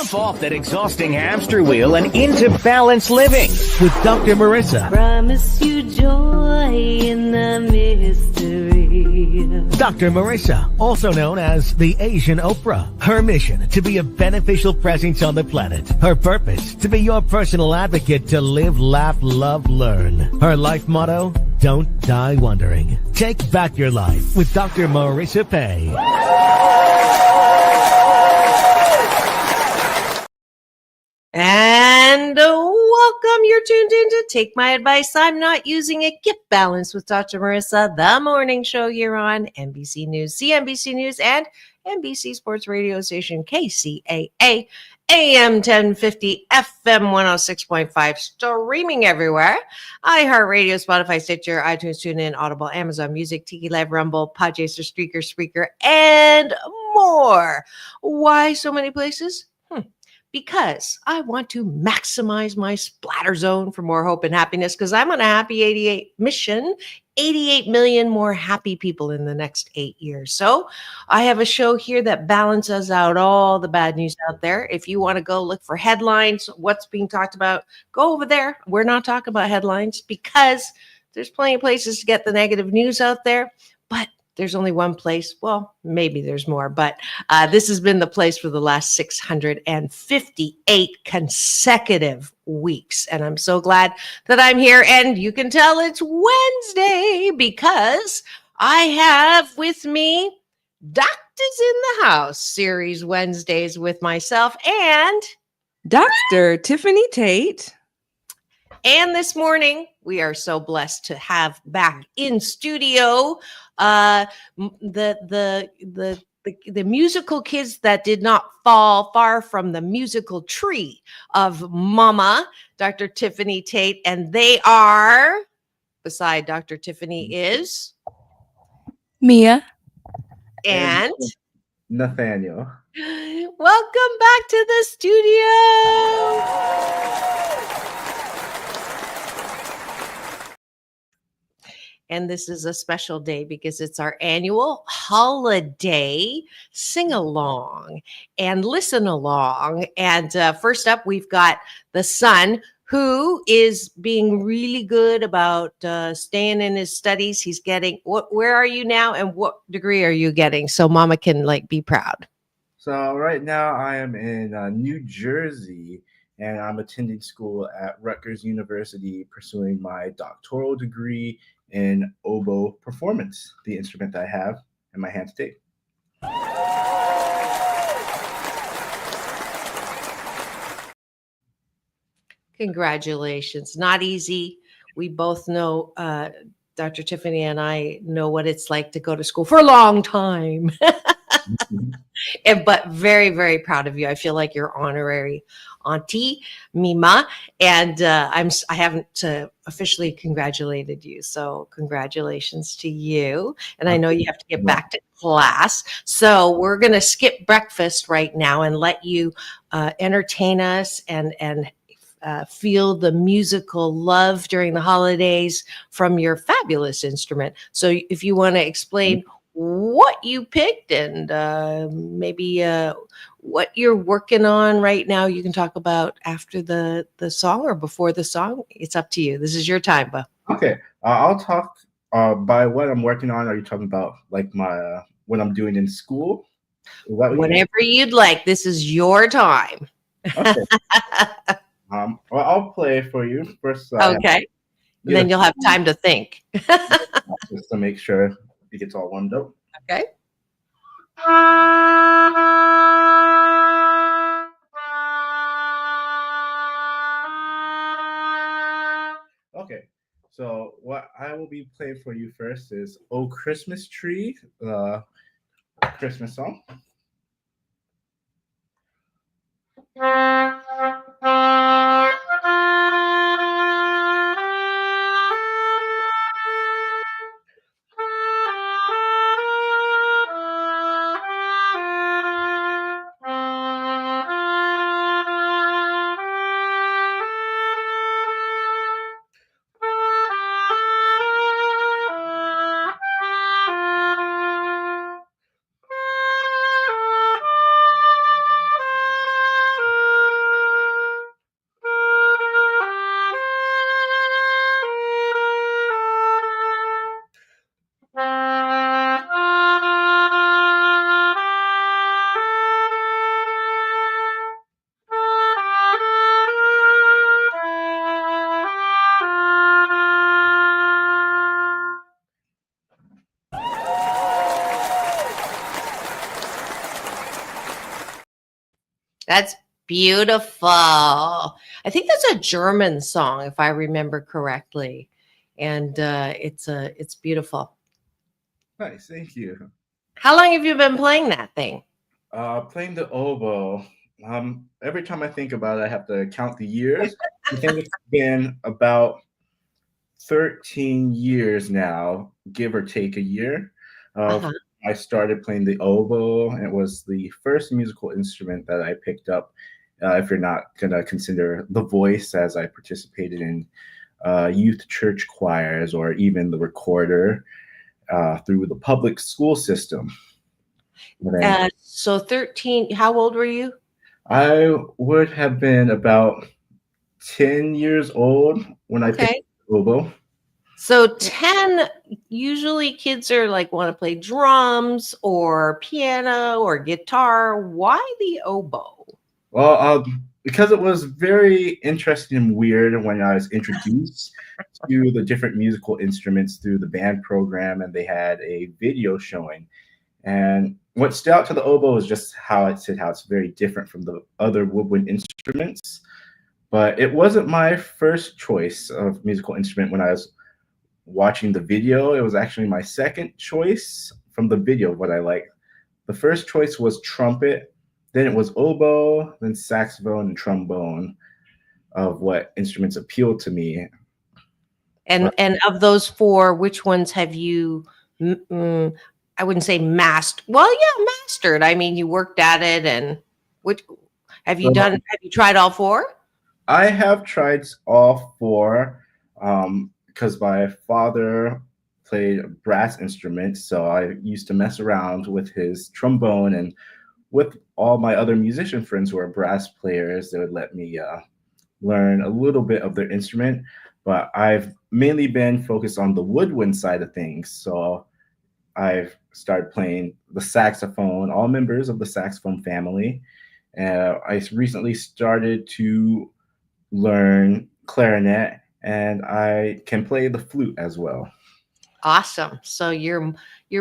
Jump off that exhausting hamster wheel and into balanced living with Dr. Marissa. Promise you joy in the mystery. Dr. Marissa, also known as the Asian Oprah. Her mission, to be a beneficial presence on the planet. Her purpose, to be your personal advocate to live, laugh, love, learn. Her life motto, don't die wondering. Take back your life with Dr. Marissa Pay. And welcome. You're tuned in to Take My Advice. I'm Not Using It. Get Balance with Dr. Marissa, the morning show here on NBC News, CNBC News, and NBC Sports Radio Station KCAA, AM 1050, FM 106.5, streaming everywhere. iHeartRadio, Spotify, Stitcher, iTunes, TuneIn, Audible, Amazon Music, Tiki Live, Rumble, Podchaser, Spreaker, and more. Why so many places? Because I want to maximize my splatter zone for more hope and happiness, because I'm on a happy 88 mission, 88 million more happy people in the next 8 years. So I have a show here that balances out all the bad news out there. If you want to go look for headlines, what's being talked about, go over there. We're not talking about headlines because there's plenty of places to get the negative news out there, but there's only one place. Well, maybe there's more, but this has been the place for the last 658 consecutive weeks. And I'm so glad that I'm here. And you can tell it's Wednesday because I have with me Doctors in the House series Wednesdays with myself and Dr. Tiffanie Tate. And this morning, we are so blessed to have back in studio the musical kids that did not fall far from the musical tree of Mama, Dr. Tiffanie Tate, and they are, beside Dr. Tiffanie, is Mia and Nathaniel. Welcome back to the studio. And this is a special day because it's our annual holiday sing-along and listen-along. And first up, we've got the son, who is being really good about staying in his studies. He's getting, where are you now and what degree are you getting? So Mama can be proud. So right now I am in New Jersey, and I'm attending school at Rutgers University, pursuing my doctoral degree in oboe performance, the instrument that I have in my hand today. Congratulations. Not easy. We both know, Dr. Tiffanie and I know what it's like to go to school for a long time. But very, very proud of you. I feel like you're honorary auntie, Mima, and I haven't officially congratulated you. So congratulations to you. And I know you have to get back to class. So we're going to skip breakfast right now and let you entertain us and feel the musical love during the holidays from your fabulous instrument. So if you want to explain what you picked and maybe what you're working on right now, you can talk about after the song or before the song. It's up to you. This is your time, Ba. Okay, I'll talk by what I'm working on. Are you talking about like my what I'm doing in school? Whatever you'd like. This is your time. Okay. Well, I'll play for you first. Okay. And then you'll have time to think. Just to make sure it gets all warmed up. Okay. Okay. So what I will be playing for you first is "Oh Christmas Tree," the Christmas song. That's beautiful. I think that's a German song, if I remember correctly, and it's beautiful. Nice, thank you. How long have you been playing that thing? Playing the oboe. Every time I think about it, I have to count the years. I think it's been about 13 years now, give or take a year. Of Uh-huh. I started playing the oboe, and it was the first musical instrument that I picked up. If you're not gonna consider the voice, as I participated in youth church choirs or even the recorder through the public school system. And then So 13, how old were you? I would have been about 10 years old when I picked Okay. up the oboe. So 10, usually kids are like want to play drums or piano or guitar. Why the oboe? Well, because it was very interesting and weird when I was introduced to the different musical instruments through the band program, and they had a video showing. And what stood out to the oboe is just how it's very different from the other woodwind instruments. But it wasn't my first choice of musical instrument when I was watching the video. It was actually my second choice from the video of what I liked. The first choice was trumpet, then it was oboe, then saxophone and trombone of what instruments appealed to me. And of those four, which ones have you? I wouldn't say mastered. Well, yeah, mastered. I mean, you worked at it, and which have you So done? Have you tried all four? I have tried all four because my father played brass instruments, so I used to mess around with his trombone, and with all my other musician friends who are brass players, they would let me learn a little bit of their instrument. But I've mainly been focused on the woodwind side of things. So I've started playing the saxophone, all members of the saxophone family. I recently started to learn clarinet, and I can play the flute as well. Awesome. So you're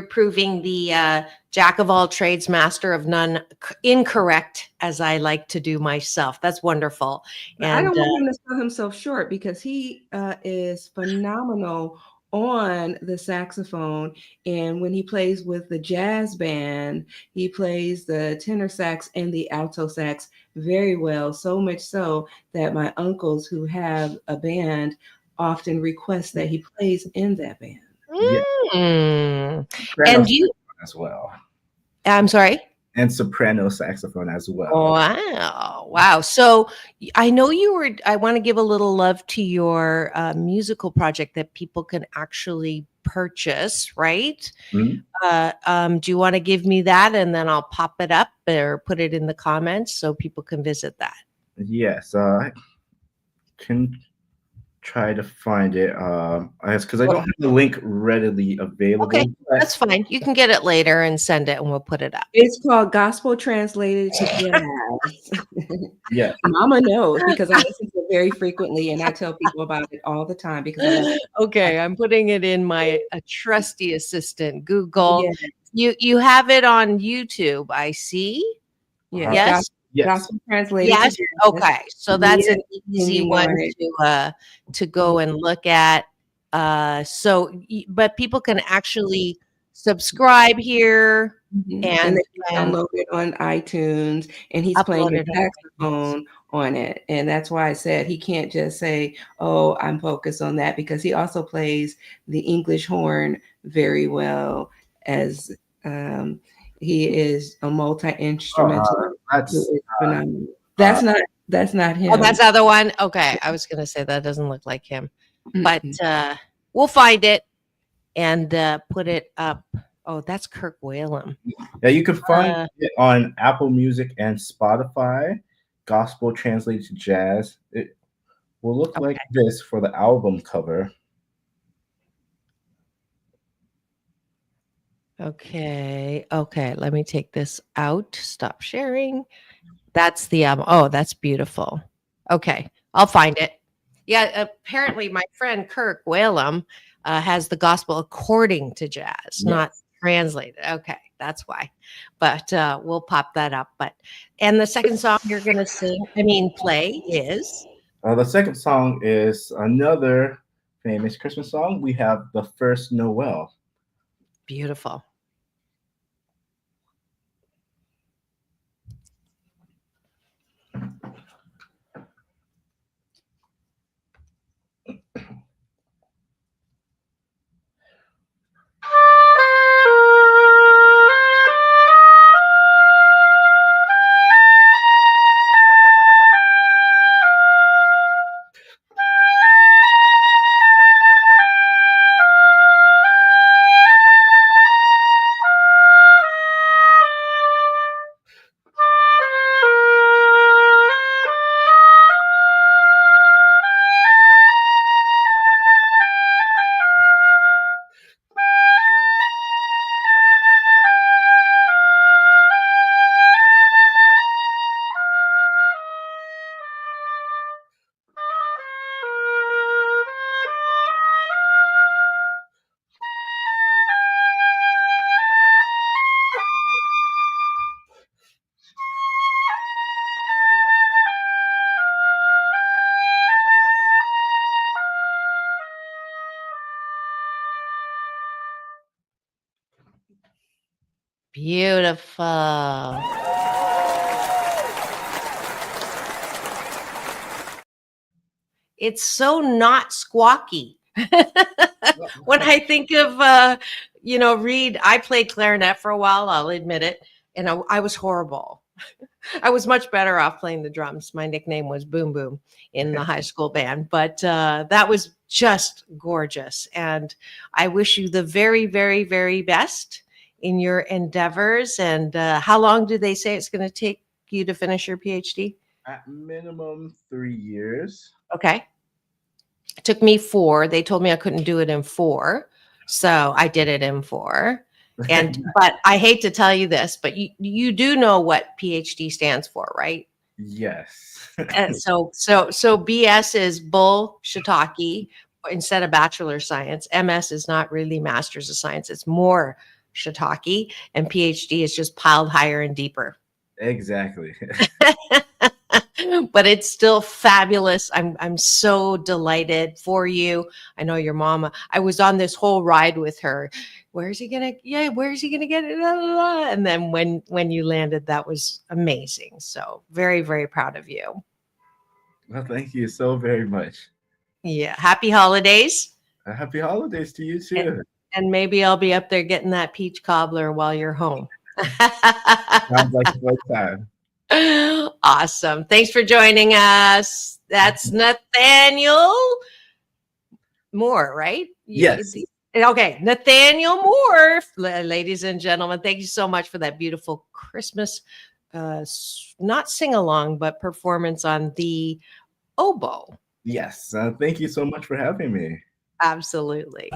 proving the jack of all trades, master of none. Incorrect, as I like to do myself. That's wonderful. But I And don't want him to sell himself short because he is phenomenal on the saxophone. And when he plays with the jazz band, he plays the tenor sax and the alto sax very well. So much so that my uncles who have a band often request that he plays in that band. Yeah, and soprano you, as well, I'm sorry. and soprano saxophone as well. Wow. Wow. So I know I want to give a little love to your musical project that people can actually purchase, right? Mhm. Do you want to give me that and then I'll pop it up or put it in the comments so people can visit that? Yes, I can try to find it. Because I don't have the link readily available. Okay, but that's fine. You can get it later and send it and we'll put it up. It's called Gospel Translated to Jazz. yeah, Mama knows because I listen to it very frequently and I tell people about it all the time because I love Okay, I'm putting it in my trusty assistant, Google. yeah, You have it on YouTube, I see. yeah. Yes. yes. Gospel Translated Yes. to Jazz. Okay. So that's Mia an and easy one to go and look at. But people can actually subscribe here And and they can download it on iTunes, and he's playing upload his it on saxophone on it. And that's why I said he can't just say, "Oh, I'm focused on that," because he also plays the English horn very well. As he is a multi-instrumentalist. That's who is phenomenal. That's not him. Oh, that's the other one. Okay, I was gonna say that doesn't look like him, but Mm-mm. we'll find it and put it up. Oh, that's Kirk Whalum. yeah. You can find it on Apple Music and Spotify. Gospel translated to jazz. It will look like this for the album cover. Okay. Okay. Let me take this out. Stop sharing. That's the oh, that's beautiful. Okay. I'll find it. Yeah. Apparently, my friend Kirk Whalum has the gospel according to jazz, not translated. Okay, that's why. But we'll pop that up. And the second song you're going to play is The second song is another famous Christmas song. We have The First Noel. beautiful. Beautiful. It's so not squawky. When I think of, Reed, I played clarinet for a while, I'll admit it, and I was horrible. I was much better off playing the drums. My nickname was Boom Boom in the high school band, but that was just gorgeous. And I wish you the very, very, very best in your endeavors. And how long do they say it's going to take you to finish your PhD? At minimum 3 years. Okay. It took me 4. They told me I couldn't do it in 4. So I did it in 4. But I hate to tell you this, but you do know what PhD stands for, right? Yes. And so BS is bull shiitake instead of bachelor of science. MS is not really master's of science. It's more shiitake, and PhD is just piled higher and deeper. Exactly. But it's still fabulous. I'm so delighted for you. I know your mama. I was on this whole ride with her. Where's he gonna get it? And then when you landed, that was amazing. So very, very proud of you. Well, thank you so very much. Yeah. Happy holidays. Happy holidays to you too. And maybe I'll be up there getting that peach cobbler while you're home. Sounds like a good time. Awesome. Thanks for joining us. That's Nathaniel Moore, right? Yes. Okay. Nathaniel Moore, ladies and gentlemen. Thank you so much for that beautiful Christmas, not sing along, but performance on the oboe. Yes. Thank you so much for having me. Absolutely.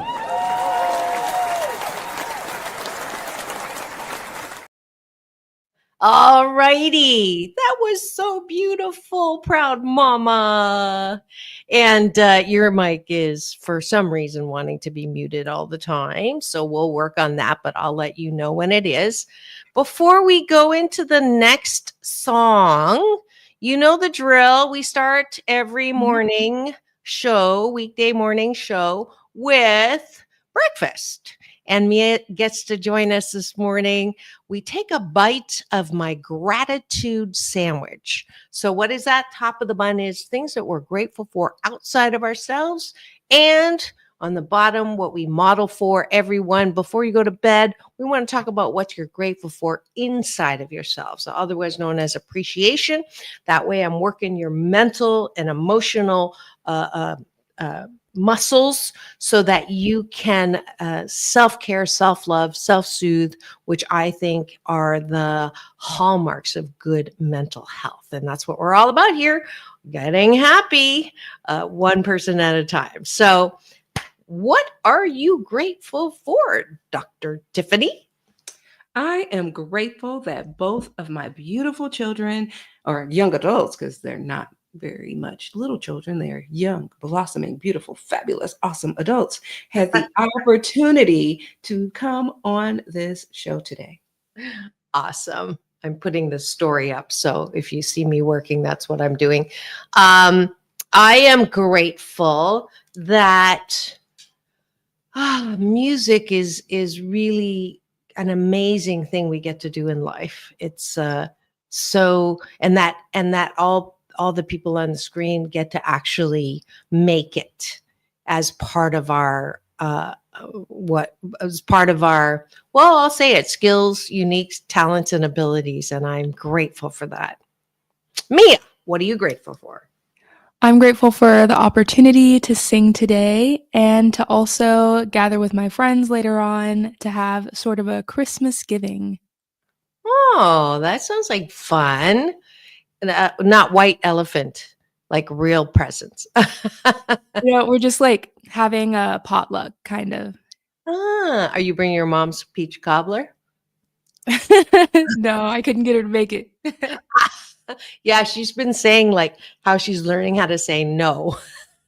All righty. That was so beautiful, proud mama. And your mic is, for some reason, wanting to be muted all the time. So we'll work on that, but I'll let you know when it is. Before we go into the next song, you know the drill. We start every morning show, weekday morning show, with breakfast. And Mia gets to join us this morning. We take a bite of my gratitude sandwich. So what is that? Top of the bun is things that we're grateful for outside of ourselves. And on the bottom, what we model for everyone. Before you go to bed, we want to talk about what you're grateful for inside of yourselves, otherwise known as appreciation. That way I'm working your mental and emotional muscles so that you can self-care, self-love, self-soothe, which I think are the hallmarks of good mental health. And that's what we're all about here, getting happy, one person at a time. So what are you grateful for, Dr. Tiffanie? I am grateful that both of my beautiful children, or young adults, because they're not very much little children. They are young, blossoming, beautiful, fabulous, awesome adults, had the opportunity to come on this show today. Awesome. I'm putting the story up. So if you see me working, that's what I'm doing. I am grateful that music is really an amazing thing we get to do in life. It's so and that all the people on the screen get to actually make it as part of our what as part of our, well, I'll say it, skills, unique talents and abilities, and I'm grateful for that. Mia, what are you grateful for? I'm grateful for the opportunity to sing today and to also gather with my friends later on to have sort of a Christmas giving. Oh, that sounds like fun. Not white elephant, like real presents. We're just like having a potluck kind of. Are you bringing your mom's peach cobbler? No, I couldn't get her to make it. Yeah, she's been saying like how she's learning how to say no.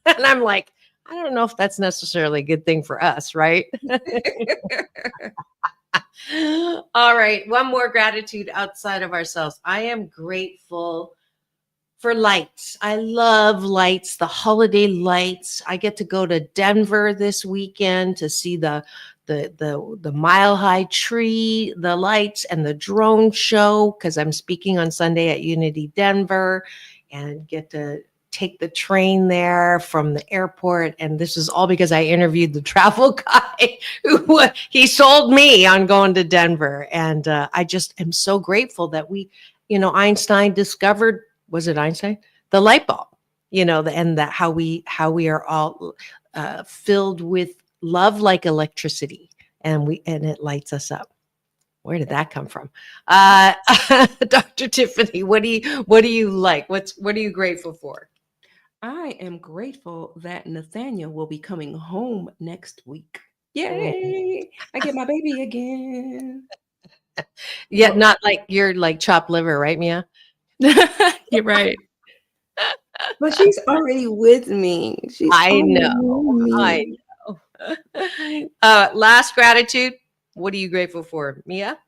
And I'm like, I don't know if that's necessarily a good thing for us, right? All right, one more gratitude outside of ourselves. I am grateful for lights. I love lights, the holiday lights. I get to go to Denver this weekend to see the Mile High Tree, the lights, and the drone show, because I'm speaking on Sunday at Unity Denver, and get to take the train there from the airport. And this is all because I interviewed the travel guy who he sold me on going to Denver. And I just am so grateful that Einstein discovered, was it Einstein? The light bulb, and that how we are all filled with love like electricity, and it lights us up. Where did that come from? Dr. Tiffanie, what do you like? What are you grateful for? I am grateful that Nathaniel will be coming home next week. Yay! I get my baby again. Yeah, not like you're like chopped liver, right, Mia? You're right. But she's already with me. I know. Last gratitude. What are you grateful for, Mia?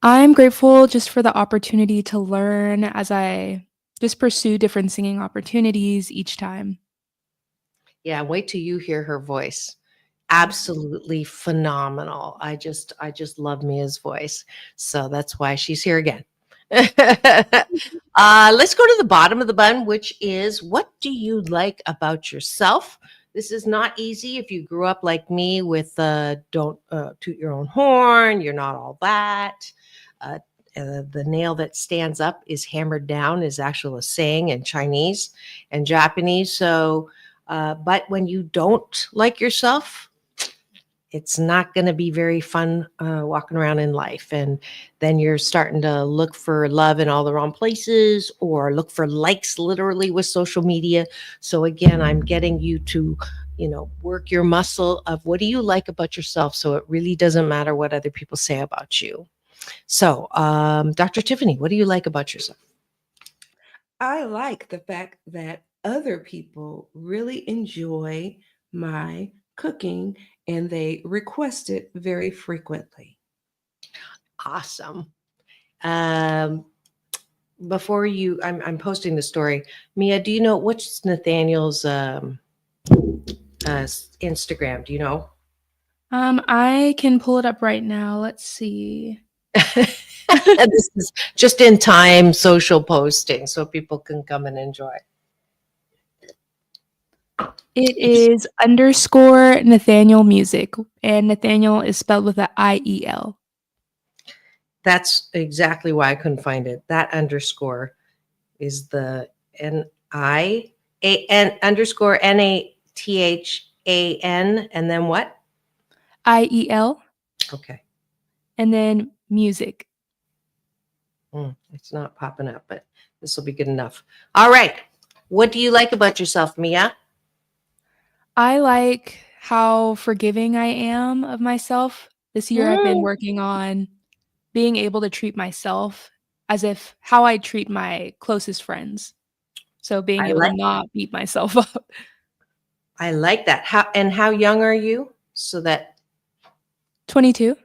I'm grateful just for the opportunity to learn as I just pursue different singing opportunities each time. Yeah, wait till you hear her voice. Absolutely phenomenal. I just love Mia's voice. So that's why she's here again. Let's go to the bottom of the bun, which is, what do you like about yourself? This is not easy if you grew up like me with don't toot your own horn, you're not all that. The nail that stands up is hammered down is actually a saying in Chinese and Japanese. So, but when you don't like yourself, it's not going to be very fun walking around in life. And then you're starting to look for love in all the wrong places, or look for likes literally with social media. So again, I'm getting you to, work your muscle of what do you like about yourself, so it really doesn't matter what other people say about you. So, Dr. Tiffanie, what do you like about yourself? I like the fact that other people really enjoy my cooking and they request it very frequently. Awesome. Before I'm posting the story. Mia, do you know what's Nathaniel's Instagram? Do you know? I can pull it up right now. Let's see. This is just in time social posting so people can come and enjoy. It is _ Nathaniel Music, and Nathaniel is spelled with an IEL. That's exactly why I couldn't find it. That underscore is the NIAN _ NATHAN, and then what? IEL. Okay. And then music. It's not popping up, but this will be good enough. All right. What do you like about yourself, Mia? I like how forgiving I am of myself. This year I've been working on being able to treat myself as if how I treat my closest friends. So being I able like to not beat myself up. I like that. How young are you? So that 22.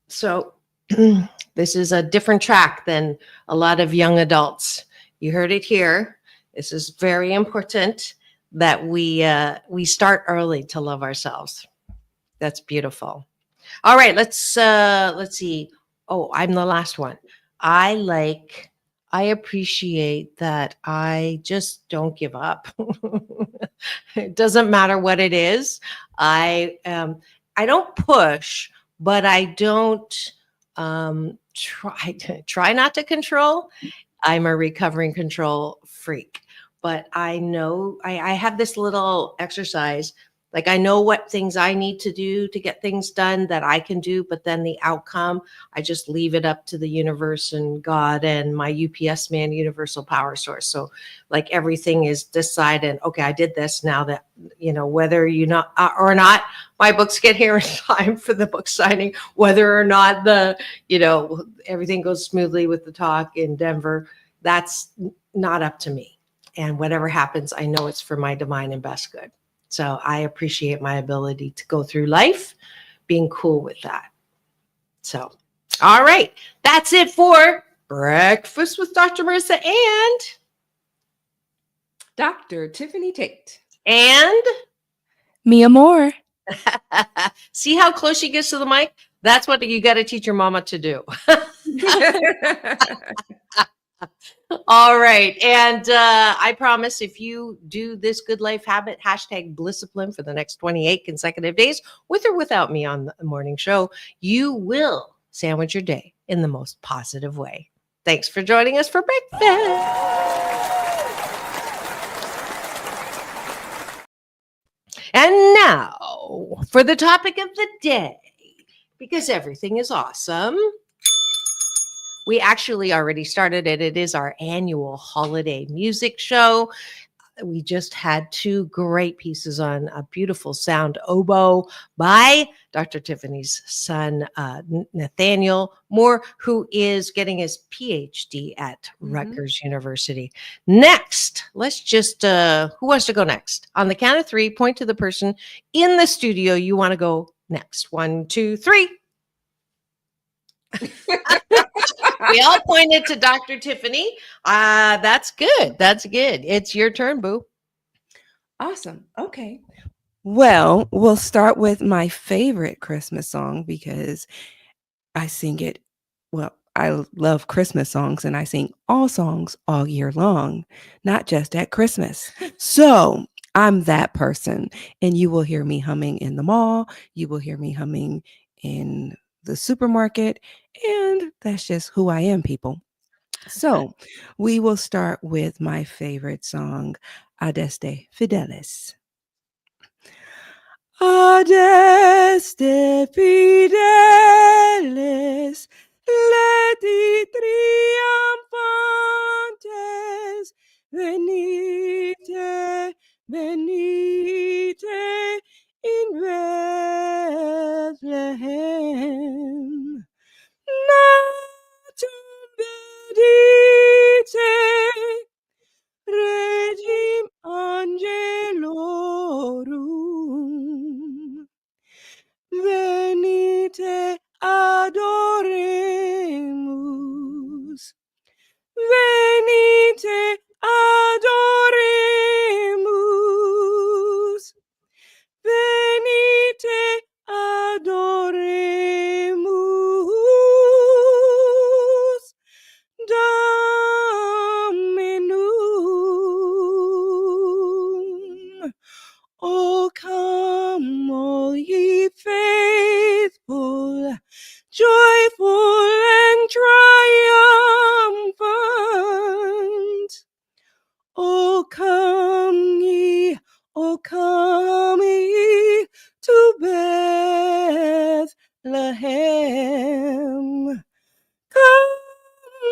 so this is a different track than a lot of young adults. You heard it here. This is very important that we start early to love ourselves. That's beautiful. All right, let's see. Oh, I'm the last one. I appreciate that I just don't give up. It doesn't matter what it is. I don't push, but I don't try not to control. I'm a recovering control freak, but I know I have this little exercise. Like I know what things I need to do to get things done that I can do, but then the outcome, I just leave it up to the universe and God and my UPS man, universal power source. So like everything is decided. Okay, I did this now that, whether you not or not, my books get here in time for the book signing, whether or not everything goes smoothly with the talk in Denver, that's not up to me. And whatever happens, I know it's for my divine and best good. So I appreciate my ability to go through life being cool with that. So, all right. That's it for Breakfast with Dr. Marissa and Dr. Tiffanie Tate. and Mia Moore. see how close she gets to the mic? That's what you got to teach your mama to do. All right. And I promise if you do this good life habit, #Blissipline for the next 28 consecutive days, with or without me on the morning show, you will sandwich your day in the most positive way. Thanks for joining us for breakfast. And now for the topic of the day, because everything is awesome. We actually already started it. It is our annual holiday music show. We just had 2 great pieces on a beautiful sound oboe by Dr. Tiffany's son, Nathaniel Moore, who is getting his PhD at Rutgers University. Next, let's just, who wants to go next? On the count of 3, point to the person in the studio you want to go next. 1, 2, 3. We all pointed to Dr. Tiffany. That's good. That's good. It's your turn, boo. Awesome. Okay. Well, we'll start with my favorite Christmas song because I sing it. Well, I love Christmas songs and I sing all songs all year long, not just at Christmas. So I'm that person. And you will hear me humming in the mall. You will hear me humming in the supermarket. And that's just who I am, people. So we will start with my favorite song, Adeste Fidelis. Adeste Fidelis, leti triumphantes, venite, venite in Bethlehem. Natum vedite, regim angelorum, venite adoremus, venite adoremus, venite adoremus, Dominum. Oh, come, all ye faithful, joyful and triumphant. Oh, come ye to Bethlehem. Come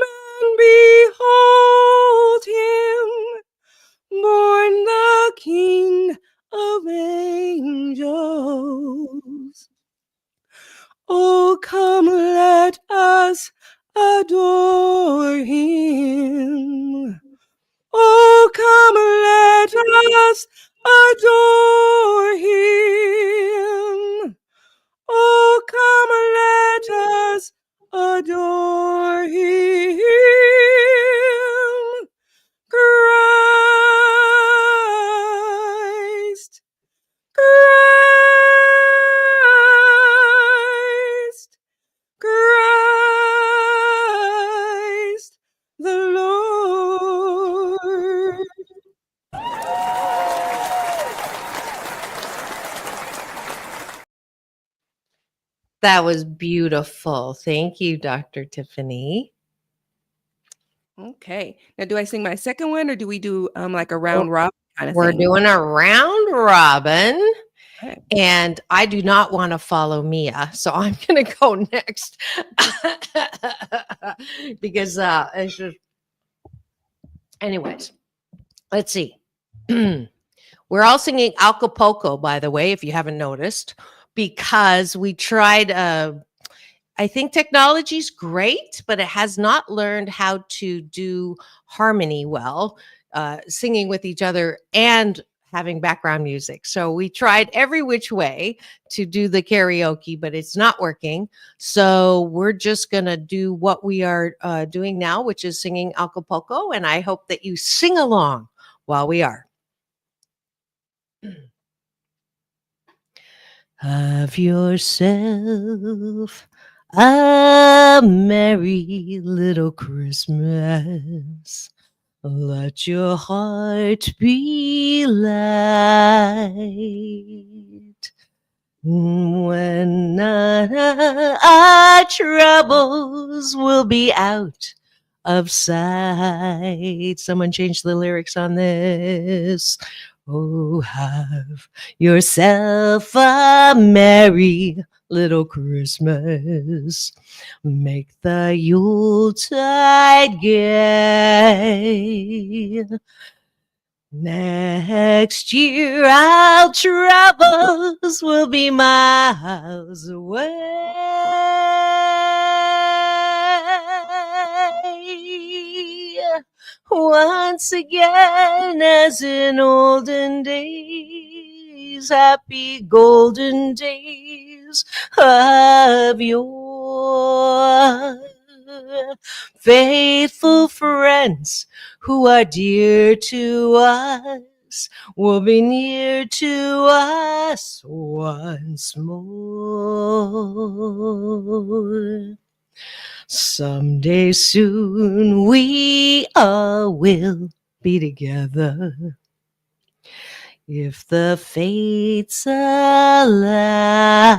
and behold him, born the King of That was beautiful. Thank you, Dr. Tiffany. Okay. Now, do I sing my second one or do we do like a round robin kind of We're thing? doing a round robin. Okay. And I do not want to follow Mia, so I'm going to go next because it's just. Anyways, let's see. We're all singing Acapulco, by the way, if you haven't noticed, because we tried. I think technology's great, but it has not learned how to do harmony well, singing with each other and having background music. So we tried every which way to do the karaoke, but it's not working. So we're just going to do what we are doing now, which is singing Acapulco. And I hope that you sing along while we are. Have yourself a merry little Christmas. Let your heart be light. When our troubles will be out of sight. Someone changed the lyrics on this. Oh, have yourself a merry little Christmas. Make the Yuletide gay. Next year our troubles will be miles away. Once again, as in olden days, happy golden days of yore. Faithful friends who are dear to us will be near to us once more. Someday soon we all will be together, if the fates allow.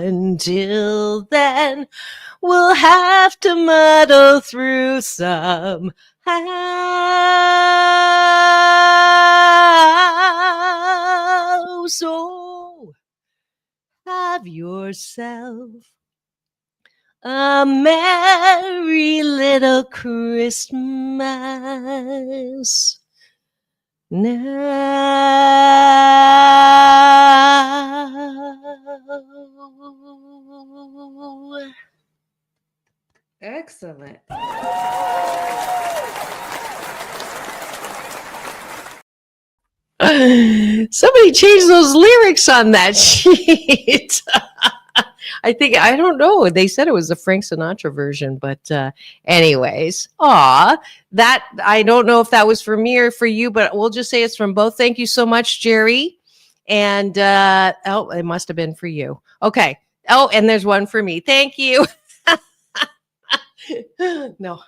Until then, we'll have to muddle through somehow. So have yourself a merry little Christmas now. Excellent. Somebody changed those lyrics on that sheet. I don't know. They said it was the Frank Sinatra version, but anyways, that I don't know if that was for me or for you, but we'll just say it's from both. Thank you so much, Jerry. And it must have been for you. Okay. Oh, and there's one for me. Thank you. No,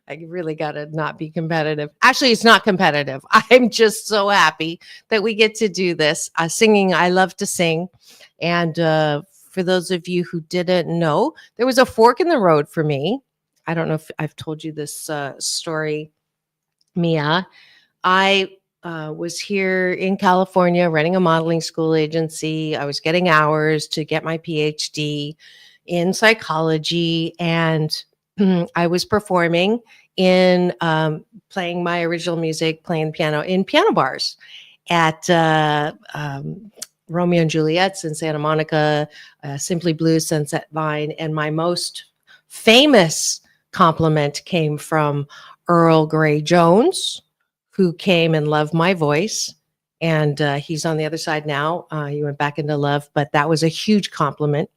I really got to not be competitive. Actually, it's not competitive. I'm just so happy that we get to do this. Singing, I love to sing. And for those of you who didn't know, there was a fork in the road for me. I don't know if I've told you this story, Mia. I was here in California running a modeling school agency. I was getting hours to get my PhD in psychology, and I was performing in playing my original music, playing piano in piano bars at Romeo and Juliet's in Santa Monica, Simply Blues, Sunset Vine. And my most famous compliment came from Earl Grey Jones, who came and loved my voice. And he's on the other side now. He went back into love, but that was a huge compliment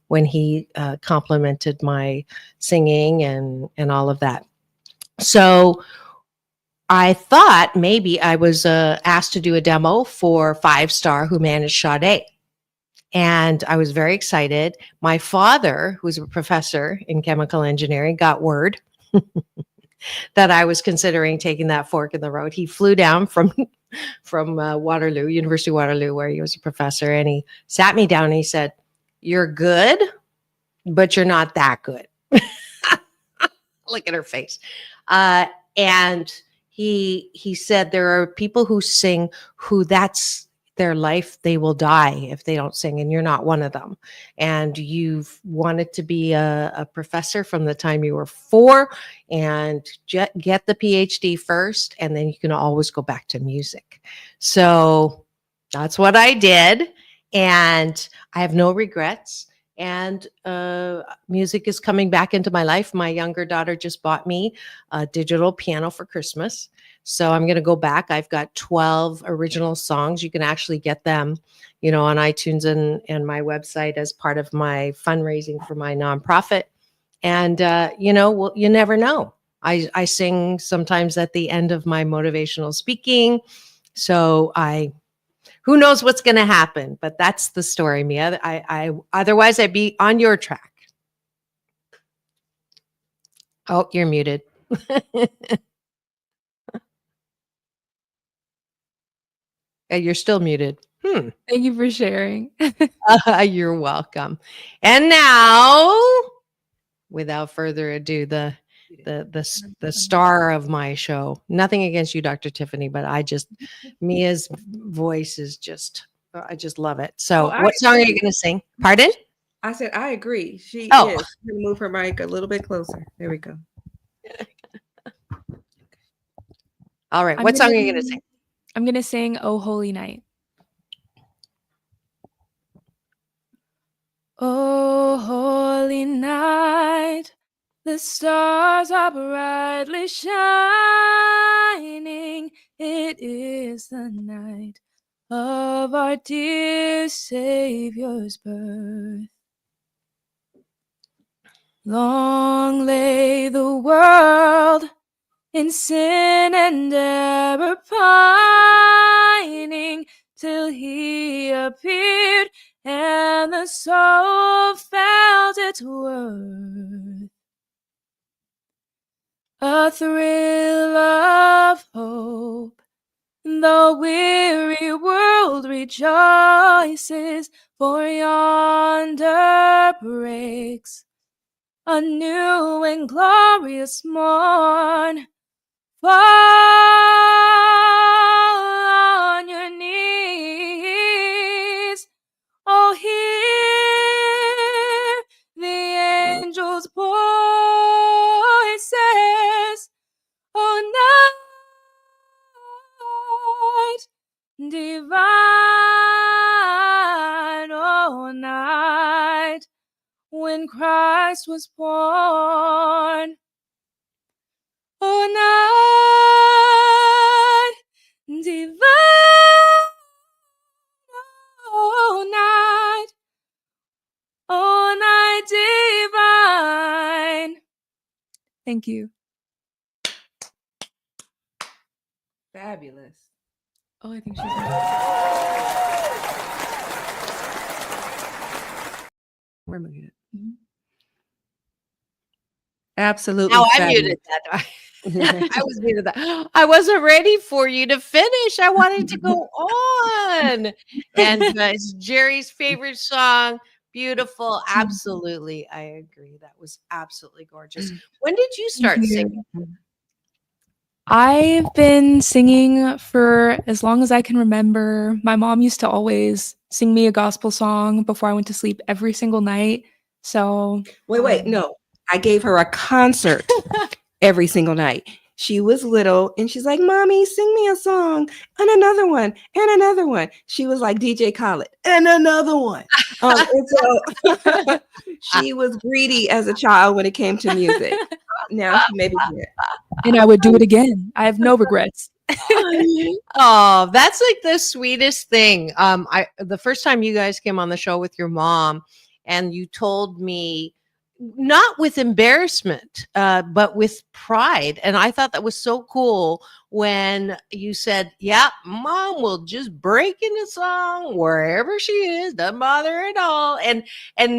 when he complimented my singing and all of that. So I thought maybe I was asked to do a demo for 5 Star, who managed Sade. And I was very excited. My father, who's a professor in chemical engineering, got word that I was considering taking that fork in the road. He flew down from from Waterloo, University of Waterloo, where he was a professor. And he sat me down and he said, "You're good, but you're not that good." Look at her face. And he said, there are people who sing who that's their life. They will die if they don't sing, and you're not one of them. And you've wanted to be a professor from the time you were 4, and get the PhD first, and then you can always go back to music. So that's what I did, and I have no regrets. And music is coming back into my life. My younger daughter just bought me a digital piano for Christmas. So I'm going to go back. I've got 12 original songs. You can actually get them, on iTunes and my website as part of my fundraising for my nonprofit. And, well, you never know. I sing sometimes at the end of my motivational speaking. So who knows what's going to happen, but that's the story, Mia. Otherwise I'd be on your track. Oh, you're muted. You're still muted. Thank you for sharing. You're welcome. And now, without further ado, the star of my show. Nothing against you, Dr. Tiffanie, but Mia's voice is I just love it. So what song are you going to sing? Pardon? I said, I agree. She is. I'm going to move her mic a little bit closer. There we go. All right. What song are you going to sing? I'm going to sing "Oh Holy Night." Oh, holy night, the stars are brightly shining. It is the night of our dear Savior's birth. Long lay the world in sin and error pining, till he appeared and the soul felt its worth. A thrill of hope, the weary world rejoices, for yonder breaks a new and glorious morn. Fall on your knees, oh, hear the angels' voices, oh, night divine, oh, night when Christ was born. Oh, night divine, oh, night divine. Thank you. Fabulous. Oh, I think she's We're muted. Absolutely. Now I muted that. I was muted that. I wasn't ready for you to finish. I wanted to go on. And it's Jerry's favorite song. Beautiful. Absolutely. I agree. That was absolutely gorgeous. When did you start singing? I've been singing for as long as I can remember. My mom used to always sing me a gospel song before I went to sleep every single night. So wait, no. I gave her a concert every single night. She was little and she's like, "Mommy, sing me a song and another one and another one." She was like DJ Khaled and another one. And so she was greedy as a child when it came to music. Now she maybe can. And I would do it again. I have no regrets. Oh, that's like the sweetest thing. The first time you guys came on the show with your mom and you told me, not with embarrassment, but with pride. And I thought that was so cool when you said, yeah, mom will just break into song wherever she is, doesn't bother her at all. And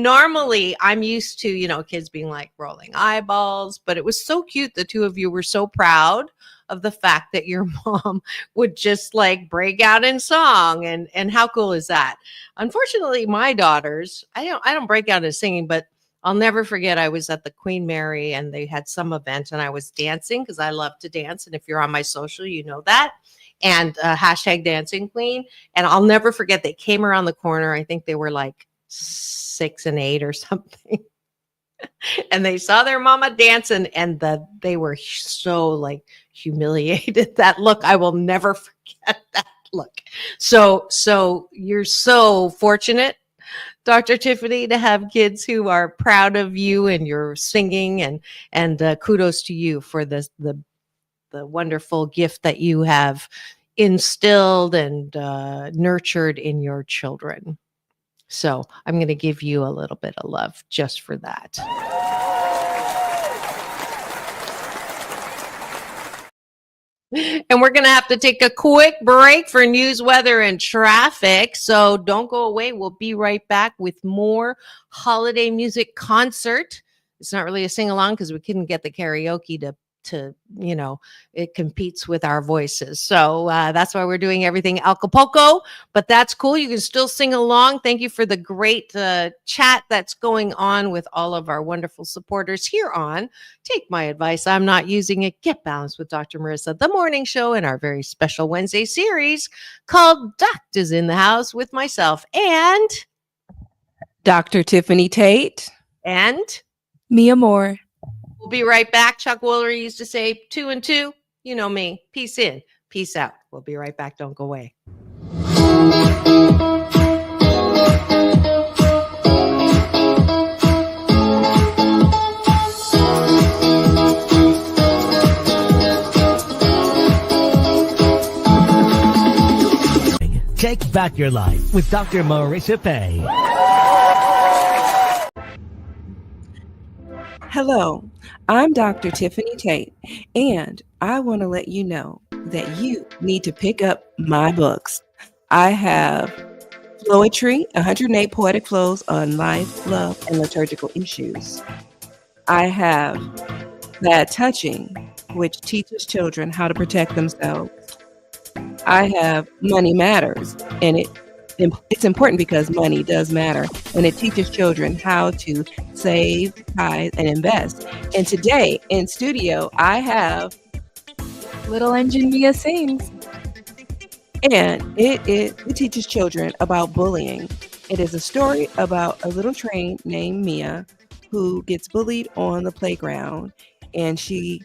normally I'm used to, kids being like rolling eyeballs, but it was so cute. The two of you were so proud of the fact that your mom would just like break out in song. And how cool is that? Unfortunately, my daughters, I don't break out in singing, but I'll never forget. I was at the Queen Mary and they had some event and I was dancing because I love to dance. And if you're on my social, you know that. And hashtag dancing queen. And I'll never forget. They came around the corner. I think they were like 6 and 8 or something. And they saw their mama dancing and they were so like humiliated. That look, I will never forget that look. So you're so fortunate, Dr. Tiffanie, to have kids who are proud of you and your singing, and kudos to you for the wonderful gift that you have instilled and nurtured in your children. So I'm going to give you a little bit of love just for that. And we're going to have to take a quick break for news, weather, and traffic. So don't go away. We'll be right back with more holiday music concert. It's not really a sing-along because we couldn't get the karaoke to it competes with our voices. So that's why we're doing everything Acapulco, but that's cool. You can still sing along. Thank you for the great chat that's going on with all of our wonderful supporters here on Take My Advice, I'm Not Using It. Get Balanced with Dr. Marissa, the morning show in our very special Wednesday series called Doctors in the House with myself and Dr. Tiffanie Tate and Mia Moore. We'll be right back. Chuck Woolery used to say 2 and 2. You know me. Peace in, peace out. We'll be right back. Don't go away. Take back your life with Dr. Marissa Pay. Hello, I'm Dr. Tiffanie Tate, and I want to let you know that you need to pick up my books. I have Floetry, 108 Poetic Flows on Life, Love, and Liturgical Issues. I have Bad Touching, which teaches children how to protect themselves. I have Money Matters, and it's important because money does matter, and it teaches children how to save, tithe, and invest. And today in studio, I have Little Engine Mia Sings. and it teaches children about bullying. It is a story about a little train named Mia who gets bullied on the playground, and she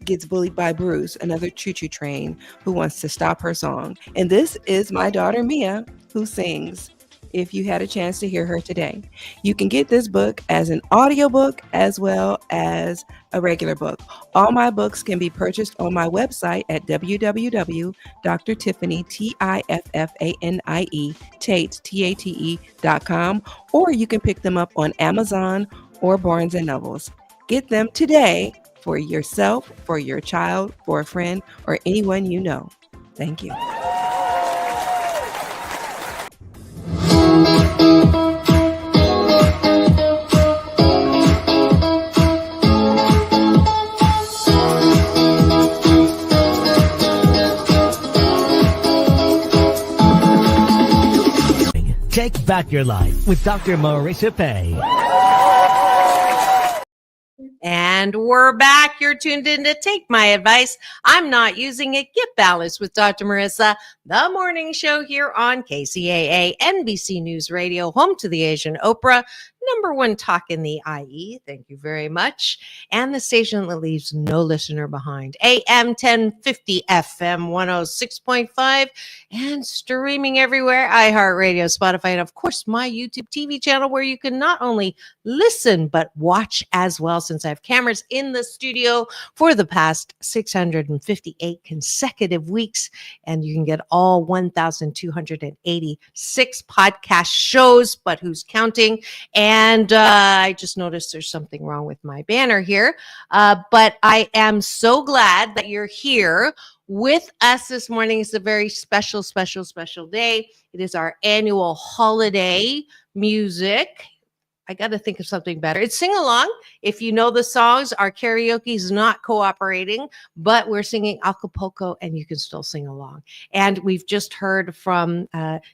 gets bullied by Bruce, another choo-choo train who wants to stop her song. And this is my daughter Mia, who sings, if you had a chance to hear her today. You can get this book as an audiobook as well as a regular book. All my books can be purchased on my website at www.drtiffanie, Tate.com, or you can pick them up on Amazon or Barnes & Nobles. Get them today for yourself, for your child, for a friend, or anyone you know. Thank you. Take back your life with Dr. Marissa Pay. And we're back. You're tuned in to Take My Advice. I'm Not Using It. Get Balanced with Dr. Marissa, the morning show here on KCAA, NBC News Radio, home to the Asian Oprah, #1 talk in the IE. Thank you very much. And the station that leaves no listener behind. AM 1050, FM 106.5, and streaming everywhere. iHeartRadio, Spotify, and of course, my YouTube TV channel where you can not only listen, but watch as well, since I have cameras in the studio for the past 658 consecutive weeks. And you can get all 1,286 podcast shows, but who's counting? And I just noticed there's something wrong with my banner here. But I am so glad that you're here with us this morning. It's a very special, special, special day. It is our annual holiday music I got to think of something better. It's sing along. If you know the songs, our karaoke is not cooperating, but we're singing Acapulco and you can still sing along. And we've just heard from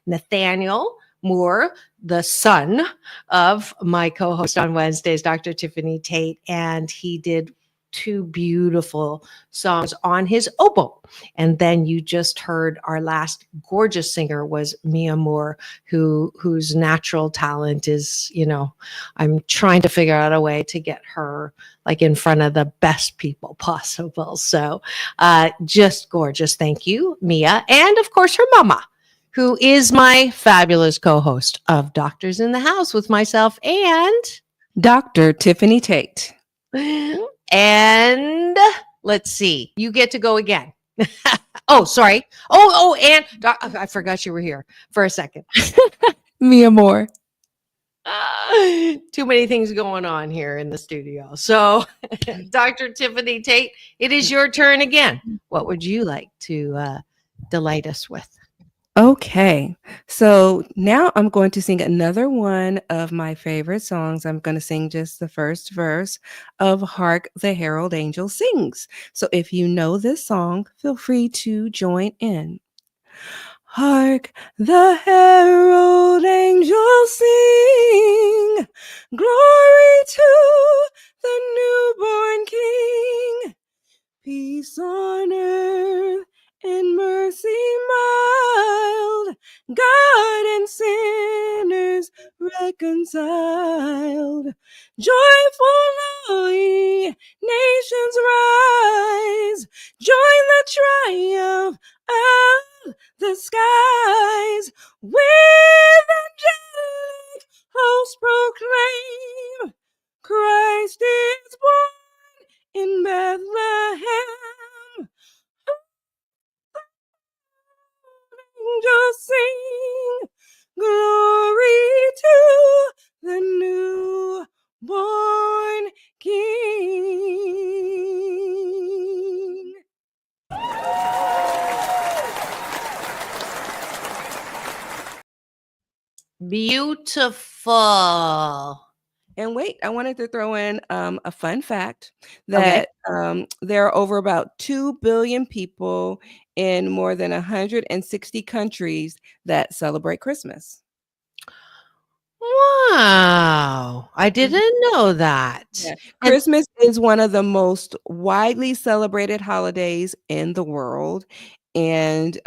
Nathaniel Moore, the son of my co-host on Wednesdays, Dr. Tiffanie Tate, and he did 2 beautiful songs on his oboe. And then you just heard our last gorgeous singer was Mia Moore, whose natural talent is, I'm trying to figure out a way to get her like in front of the best people possible. So just gorgeous. Thank you, Mia. And of course, her mama, who is my fabulous co-host of Doctors in the House with myself and Dr. Tiffanie Tate. And let's see, you get to go again. Oh, sorry. Oh, and I forgot you were here for a second. Mia Moore. Too many things going on here in the studio. So, Dr. Tiffanie Tate, it is your turn again. What would you like to delight us with? Okay, so now I'm going to sing another one of my favorite songs. I'm going to sing just the first verse of Hark the Herald Angel Sings. So if you know this song, feel free to join in. Hark the herald angels sing, glory to the newborn King. Peace on earth and mercy mild, God and sinners reconciled. Joyful all ye nations rise, join the triumph of the skies. With angelic hosts proclaim, Christ is born in Bethlehem. Angels sing, glory to the newborn King. Beautiful. And wait, I wanted to throw in a fun fact that there are over about 2 billion people in more than 160 countries that celebrate Christmas. Wow. I didn't know that. Yeah. And Christmas is one of the most widely celebrated holidays in the world. And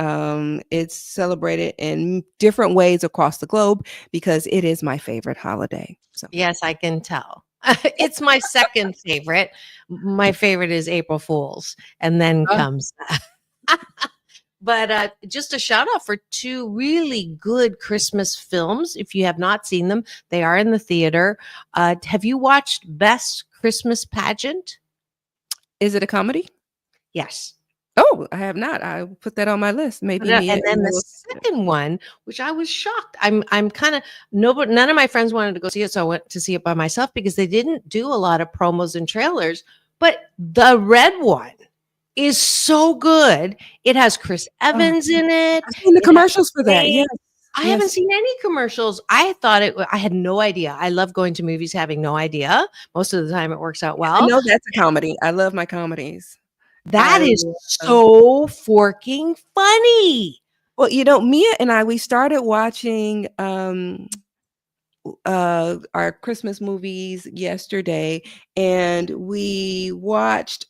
it's celebrated in different ways across the globe because it is my favorite holiday. So yes, I can tell. It's my second favorite. My favorite is April Fools, and then comes But just a shout out for 2 really good Christmas films. If you have not seen them, they are in the theater. Have you watched Best Christmas Pageant? is it a comedy? Yes. Oh, I have not. I'll put that on my list. Maybe And Mia then and I the will- second one, which I was shocked. I'm kind of none of my friends wanted to go see it, so I went to see it by myself because they didn't do a lot of promos and trailers. But the red one is so good. It has Chris Evans in it. I've seen the It has commercials for that. Ray. Yes. I haven't seen any commercials. I thought I had no idea. I love going to movies having no idea. Most of the time it works out I well. know that's a comedy. I love my comedies. That I is love- so forking funny. Well, Mia and I, we started watching our Christmas movies yesterday, and we watched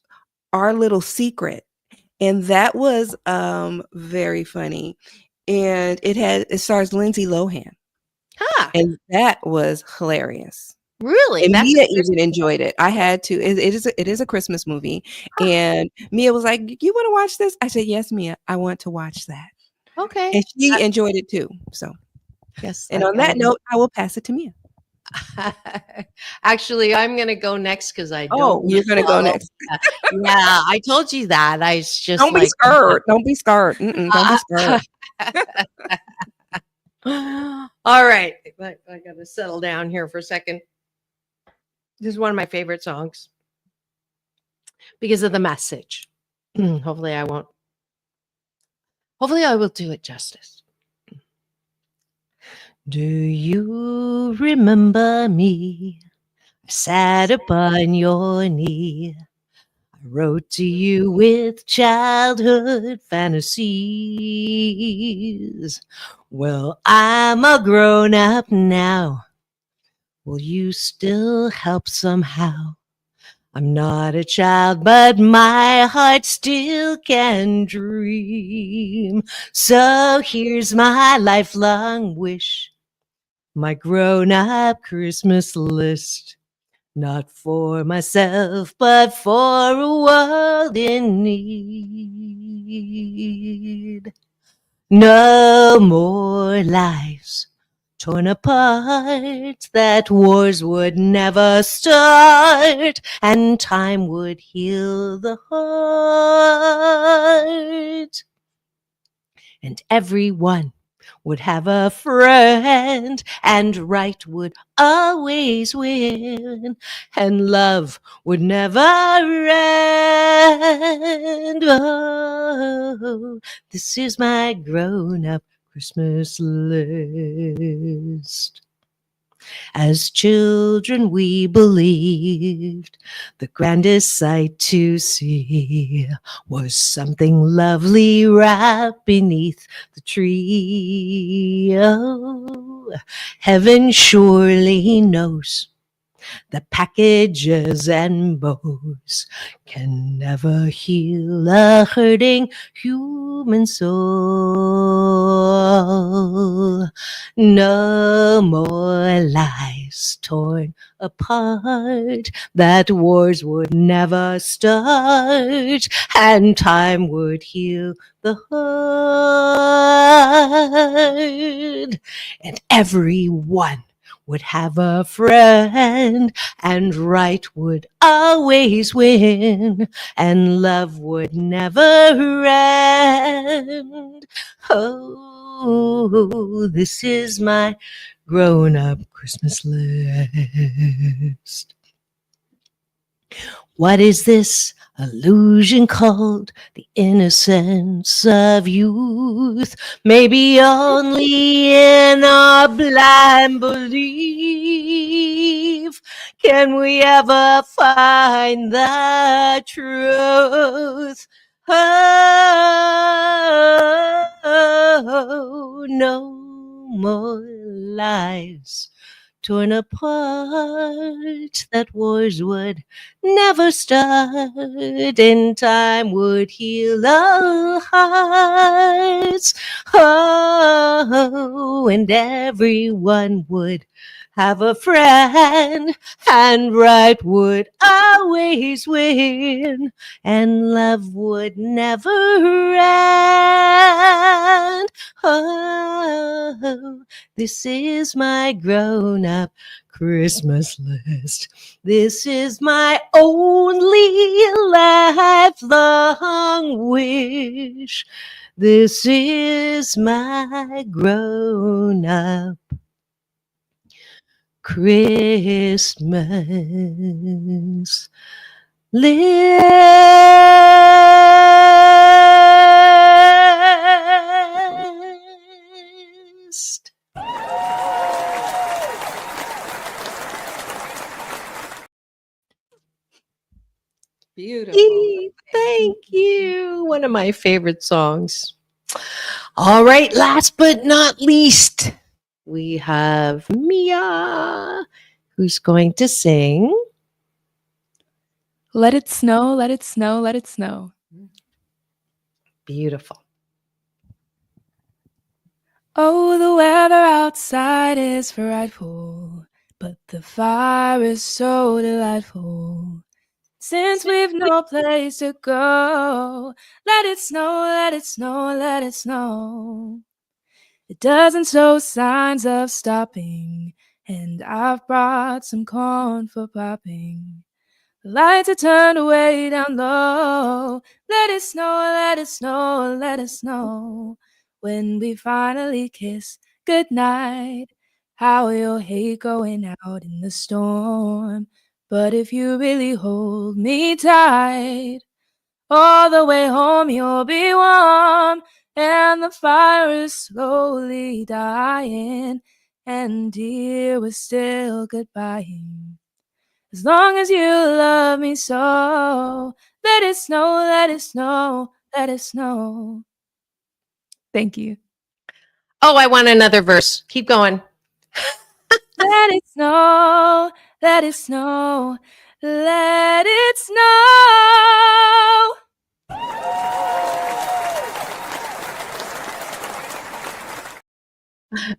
Our Little Secret, and that was very funny. And it stars Lindsay Lohan, and that was hilarious. Really? And That's Mia even enjoyed it. I had to. It is a Christmas movie, and Mia was like, "You want to watch this?" I said, "Yes, Mia, I want to watch that." okay. And she enjoyed it too. So, Yes. and on that note, I will pass it to Mia. Actually, I'm going to go next because I don't. Oh, you're going to go next. Yeah, I told you that. I was just Don't be scared. Don't be scared. Don't be scared. All right. I got to settle down here for a second. This is one of my favorite songs because of the message. Hopefully I will do it justice. Do you remember me? I sat upon your knee. I wrote to you with childhood fantasies. Well, I'm a grown up now. Will you still help somehow? I'm not a child, but my heart still can dream. So here's my lifelong wish, my grown-up Christmas list. Not for myself, but for a world in need. No more lives torn apart, that wars would never start, and time would heal the heart. And everyone would have a friend, and right would always win, and love would never end. Oh, this is my grown-up Christmas list. As children we believed the grandest sight to see was something lovely wrapped beneath the tree. Oh, heaven surely knows the packages and bows can never heal a hurting human soul. No more lives torn apart, that wars would never start, and time would heal the heart. And everyone would have a friend, and right would always win, and love would never end. Oh, this is my grown-up Christmas list. What is this illusion called? The innocence of youth, maybe only in our blind belief can we ever find the truth. Oh, no more lives torn apart, that wars would never start, and time would heal our hearts. Oh, and everyone would have a friend, and right would always win, and love would never end. Oh, this is my grown-up Christmas list. This is my only lifelong wish. This is my grown-up Christmas list. Beautiful. Thank you. One of my favorite songs. All right, last but not least, we have Mia, who's going to sing Let it snow, let it snow, let it snow. Beautiful. Oh, the weather outside is frightful, but the fire is so delightful. Since we've no place to go, let it snow, let it snow, let it snow. It doesn't show signs of stopping, and I've brought some corn for popping. The lights are turned way down low. Let it snow, let it snow, let it snow. When we finally kiss goodnight, how you'll hate going out in the storm. But if you really hold me tight, all the way home you'll be warm, and the fire is slowly dying, and dear, we're still goodbying. As long as you love me so, let it snow, let it snow, let it snow. Thank you. Oh, I want another verse. Keep going. Let it snow, let it snow, let it snow.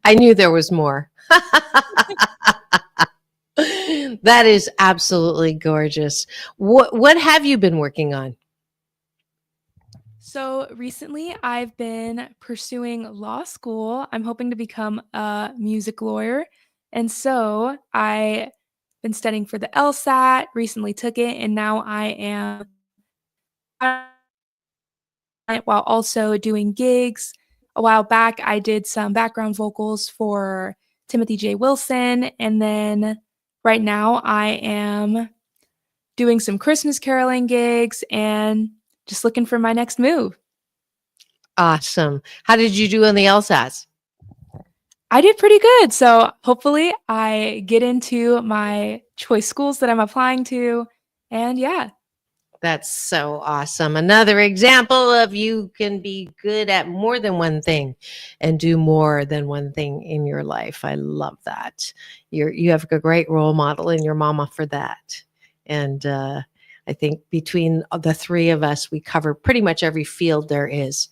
I knew there was more. That is absolutely gorgeous. What have you been working on? So recently I've been pursuing law school. I'm hoping to become a music lawyer. And so I've been studying for the LSAT, recently took it, and now I am while also doing gigs. A while back, I did some background vocals for Timothy J. Wilson. And then right now, I am doing some Christmas caroling gigs and just looking for my next move. Awesome. How did you do on the LSATs? I did pretty good. So hopefully, I get into my choice schools that I'm applying to. And yeah. That's so awesome. Another example of you can be good at more than one thing and do more than one thing in your life. I love that. You have a great role model in your mama for that. And I think between the three of us, we cover pretty much every field there is.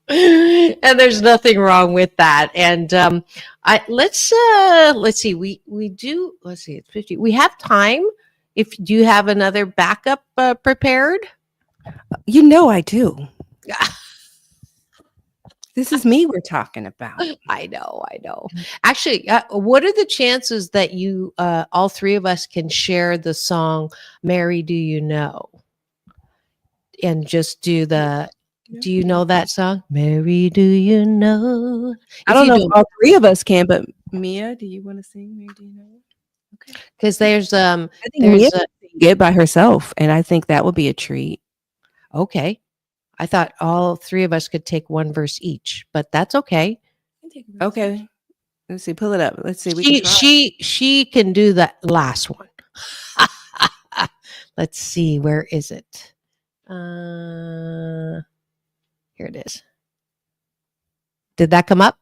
And there's nothing wrong with that. And let's see. Let's see. It's 50. We have time. Do you have another backup prepared? You know I do. This is me we're talking about. I know. Actually, what are the chances that you, all three of us, can share the song "Mary, Do You Know" and just do the? Do you know that song? Mary, do you know? I don't know if all three of us can, but Mia, do you want to sing? Mary, do you know? Okay. Because there's I think Mia can sing it by herself, and I think that would be a treat. Okay. I thought all three of us could take one verse each, but that's okay. Okay. Let's see. Pull it up. Let's see. We can try. She can do the last one. Let's see. Where is it? Here it is. Did that come up?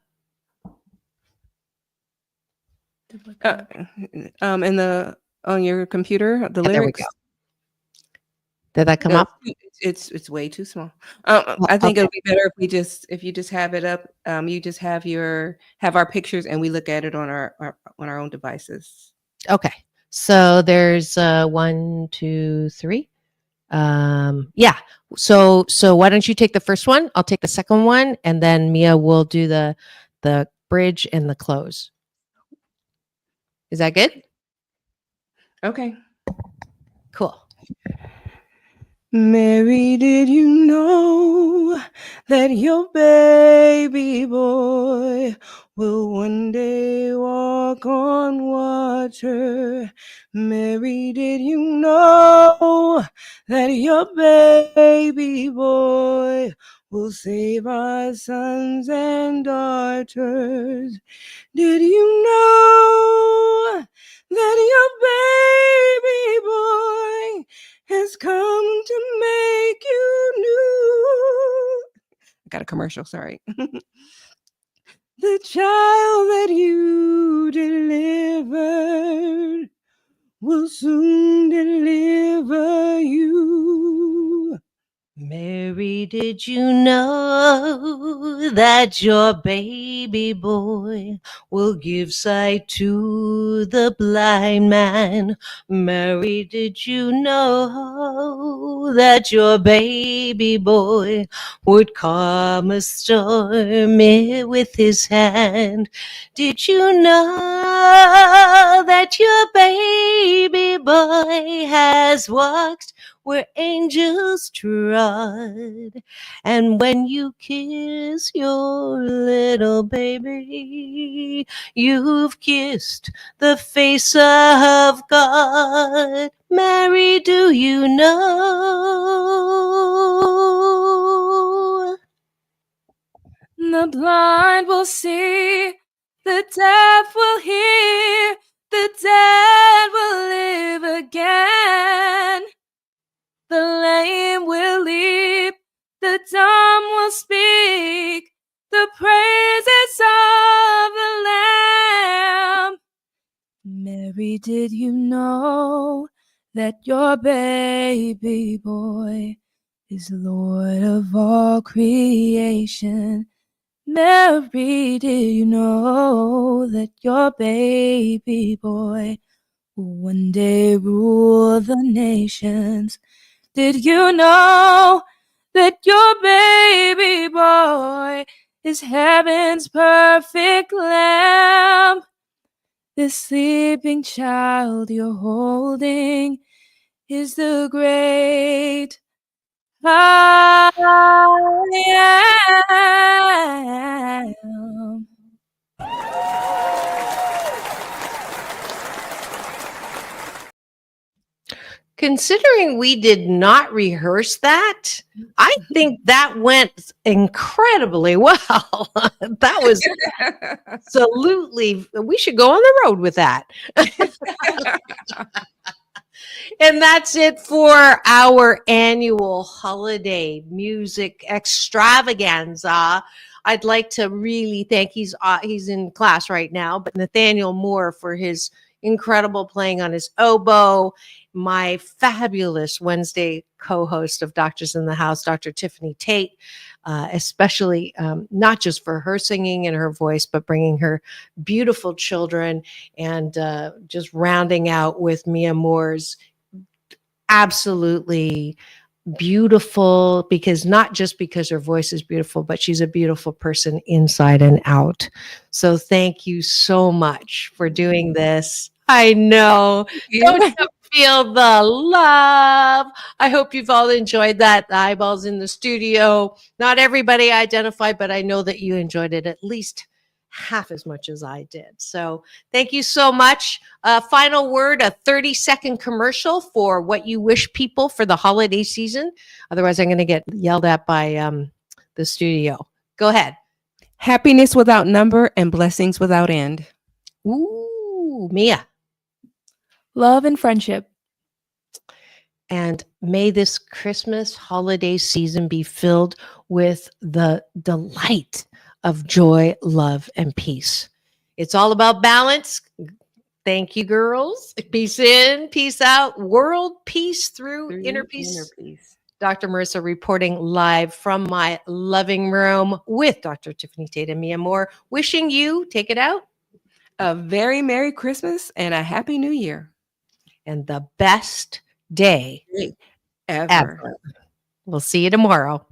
On your computer, the lyrics. There we go. Did that come up? It's way too small. I think it'll be better if you just have it up. You just have our pictures and we look at it on our own devices. Okay. So there's 1, 2, 3. Yeah. So why don't you take the first one? I'll take the second one, and then Mia will do the bridge and the close. Is that good? Okay. Cool. Mary, did you know that your baby boy will one day walk on water? Mary, did you know that your baby boy will save our sons and daughters? Did you know that your baby boy has come to make you new? I got a commercial, sorry. The child that you delivered will soon deliver you. Mary, did you know that your baby boy will give sight to the blind man? Mary, did you know that your baby boy would calm a storm with his hand? Did you know that your baby boy has walked where angels trod? And when you kiss your little baby, you've kissed the face of God. Mary, do you know? No, The blind will see, the deaf will hear, the dead will live again. The lame will leap, the dumb will speak, the praises of the Lamb. Mary, did you know that your baby boy is Lord of all creation? Mary, did you know that your baby boy will one day rule the nations? Did you know that your baby boy is heaven's perfect lamb? The sleeping child you're holding is the great I am. Considering we did not rehearse that, I think that went incredibly well. That was absolutely, we should go on the road with that. And that's it for our annual holiday music extravaganza. I'd like to really thank, he's in class right now, but Nathaniel Moore for his incredible playing on his oboe, my fabulous Wednesday co-host of Doctors in the House, Dr. Tiffanie Tate, especially not just for her singing and her voice, but bringing her beautiful children, and just rounding out with Mia Moore's absolutely beautiful, because not just because her voice is beautiful, but she's a beautiful person inside and out. So thank you so much for doing this. I know. Don't you feel the love? I hope you've all enjoyed that. The eyeballs in the studio. Not everybody identified, but I know that you enjoyed it at least half as much as I did. So thank you so much. Final word, a 30-second commercial for what you wish people for the holiday season. Otherwise, I'm going to get yelled at by the studio. Go ahead. Happiness without number and blessings without end. Ooh, Mia. Love and friendship. And may this Christmas holiday season be filled with the delight of joy, love, and peace. It's all about balance. Thank you, girls. Peace in, peace out. World peace through inner peace. Dr. Marissa reporting live from my loving room with Dr. Tiffanie Tate and Mia Moore. Wishing you, take it out, a very Merry Christmas and a Happy New Year. And the best day ever. We'll see you tomorrow.